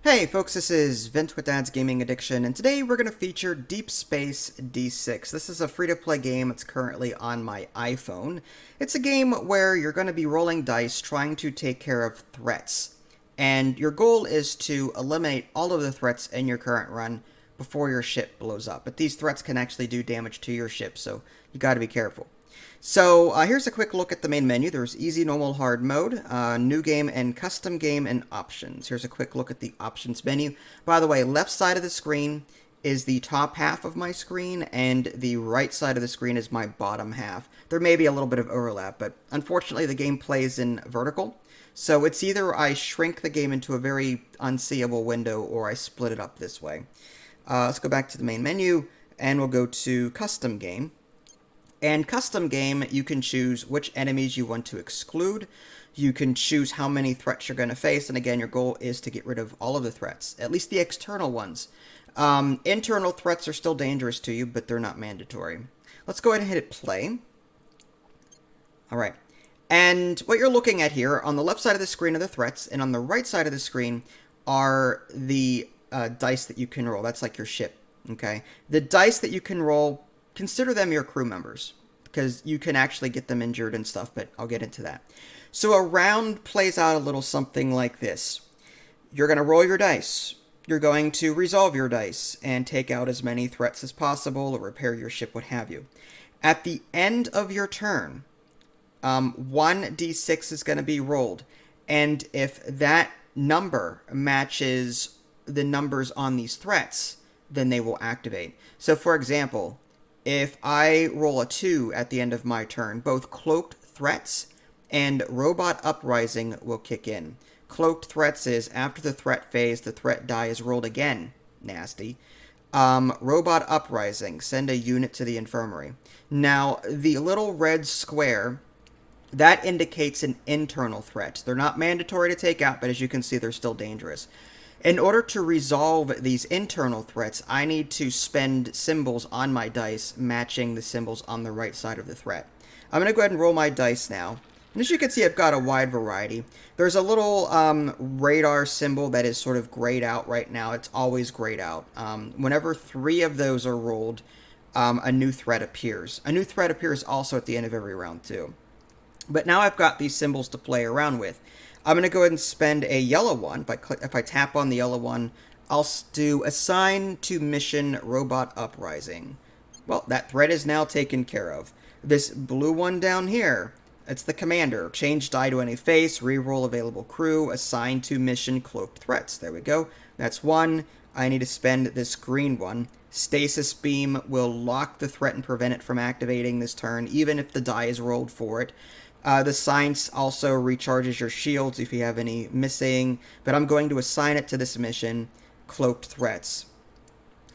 Hey folks, this is Vint with Dad's Gaming Addiction, and today we're going to feature Deep Space D6. This is a free-to-play game that's currently on my iPhone. It's a game where you're going to be rolling dice trying to take care of threats. And your goal is to eliminate all of the threats in your current run before your ship blows up. But these threats can actually do damage to your ship, so you got to be careful. So here's a quick look at the main menu. There's easy, normal, hard mode, new game, and custom game and options. Here's a quick look at the options menu. By the way, left side of the screen is the top half of my screen, and the right side of the screen is my bottom half. There may be a little bit of overlap, but unfortunately the game plays in vertical. So it's either I shrink the game into a very unseeable window or I split it up this way. Let's go back to the main menu, and we'll go to custom game. And custom game, you can choose which enemies you want to exclude. You can choose how many threats you're going to face. And again, your goal is to get rid of all of the threats, at least the external ones. Internal threats are still dangerous to you, but they're not mandatory. Let's go ahead and hit play. All right. And what you're looking at here, on the left side of the screen are the threats, and on the right side of the screen are the dice that you can roll. That's like your ship, okay? The dice that you can roll, consider them your crew members, because you can actually get them injured and stuff, but I'll get into that. So a round plays out a little something like this. You're going to roll your dice. You're going to resolve your dice and take out as many threats as possible or repair your ship, what have you. At the end of your turn, 1d6 is going to be rolled, and if that number matches the numbers on these threats, then they will activate. So for example, if I roll a 2 at the end of my turn, both Cloaked Threats and Robot Uprising will kick in. Cloaked Threats is after the threat phase, the threat die is rolled again. Nasty. Robot Uprising, send a unit to the infirmary. Now, the little red square, that indicates an internal threat. They're not mandatory to take out, but as you can see, they're still dangerous. In order to resolve these internal threats, I need to spend symbols on my dice matching the symbols on the right side of the threat. I'm going to go ahead and roll my dice now. And as you can see, I've got a wide variety. There's a little radar symbol that is sort of grayed out right now. It's always grayed out. Whenever 3 of those are rolled, a new threat appears. A new threat appears also at the end of every round, too. But now I've got these symbols to play around with. I'm going to go ahead and spend a yellow one. If I tap on the yellow one, I'll do Assign to Mission Robot Uprising. Well, that threat is now taken care of. This blue one down here, it's the commander. Change die to any face, reroll available crew, assign to mission cloaked threats. There we go. That's one. I need to spend this green one. Stasis beam will lock the threat and prevent it from activating this turn, even if the die is rolled for it. The science also recharges your shields if you have any missing, but I'm going to assign it to this mission, Cloaked Threats.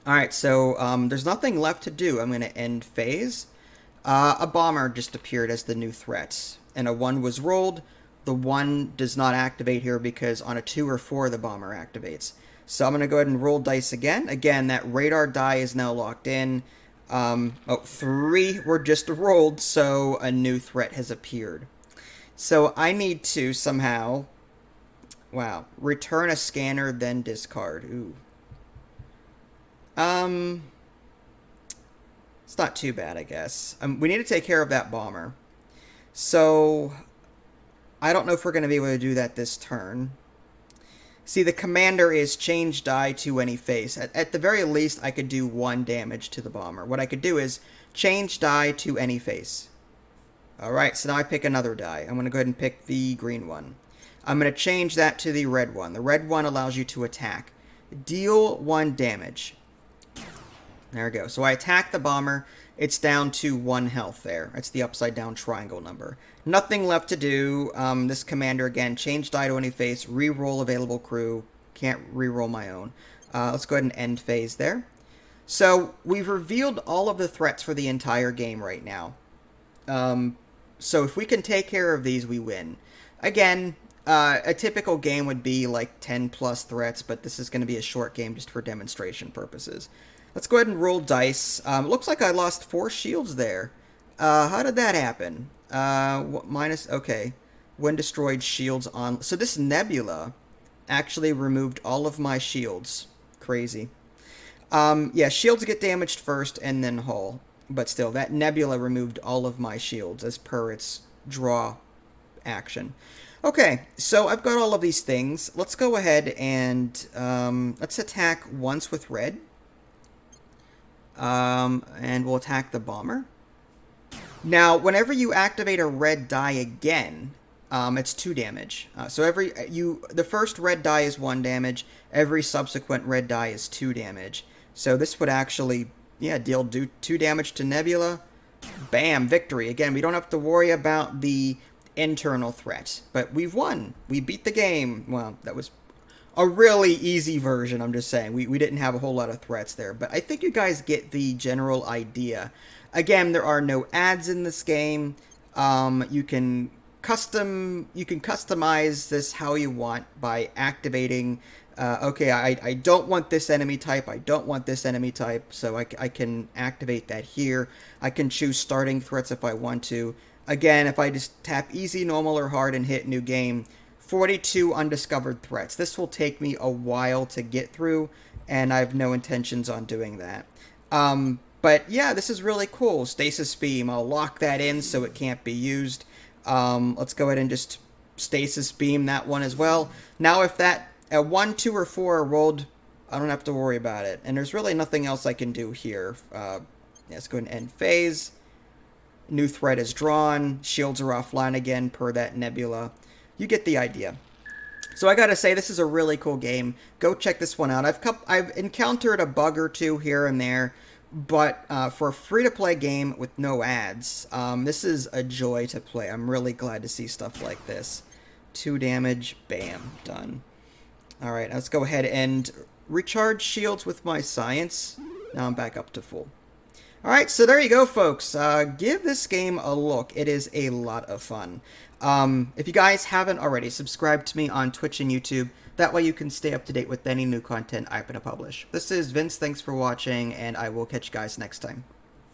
Alright, so there's nothing left to do. I'm going to end phase. A bomber just appeared as the new threat, and a 1 was rolled. The 1 does not activate here because on a 2 or 4 the bomber activates. So I'm going to go ahead and roll dice again. Again, that radar die is now locked in. 3 were just rolled, so a new threat has appeared. So I need to somehow, return a scanner, then discard. Ooh. It's not too bad, I guess. We need to take care of that bomber. So I don't know if we're going to be able to do that this turn. See, the commander is change die to any face. At the very least, I could do 1 damage to the bomber. What I could do is change die to any face. Alright, so now I pick another die. I'm going to go ahead and pick the green one. I'm going to change that to the red one. The red one allows you to attack. Deal 1 damage. There we go. So I attack the bomber. It's down to 1 health there. It's the upside down triangle number. Nothing left to do. This commander, again, change die to any face, re-roll available crew. Can't re-roll my own. Let's go ahead and end phase there. So we've revealed all of the threats for the entire game right now. So if we can take care of these, we win. Again, a typical game would be like 10 plus threats, but this is going to be a short game just for demonstration purposes. Let's go ahead and roll dice. Looks like I lost 4 shields there. How did that happen? Okay. When destroyed, shields on. So this nebula actually removed all of my shields. Crazy. Yeah, shields get damaged first and then hull. But still, that nebula removed all of my shields as per its draw action. Okay, so I've got all of these things. Let's go ahead and let's attack once with red. And we'll attack the bomber. Now, whenever you activate a red die again, it's 2 damage. So the first red die is 1 damage. Every subsequent red die is 2 damage. So this would actually, yeah, deal 2 damage to Nebula. Bam, victory. Again, we don't have to worry about the internal threat, but we've won. We beat the game. Well, that was a really easy version, I'm just saying. We didn't have a whole lot of threats there, but I think you guys get the general idea. Again, there are no ads in this game. You can customize this how you want by activating, okay, I don't want this enemy type, I don't want this enemy type, so I can activate that here. I can choose starting threats if I want to. Again, if I just tap easy, normal, or hard and hit new game, 42 undiscovered threats. This will take me a while to get through, and I have no intentions on doing that. But yeah, this is really cool. Stasis beam, I'll lock that in so it can't be used. Let's go ahead and just stasis beam that one as well. Now if that a 1, 2, or 4 are rolled, I don't have to worry about it. And there's really nothing else I can do here. Let's go ahead and end phase. New threat is drawn. Shields are offline again per that nebula. You get the idea. So I gotta say, this is a really cool game. Go check this one out. I've encountered a bug or two here and there, but for a free-to-play game with no ads, this is a joy to play. I'm really glad to see stuff like this. 2 damage, bam, done. Alright, let's go ahead and recharge shields with my science. Now I'm back up to full. Alright, so there you go, folks. Give this game a look. It is a lot of fun. If you guys haven't already, subscribe to me on Twitch and YouTube. That way you can stay up to date with any new content I'm going to publish. This is Vince. Thanks for watching, and I will catch you guys next time.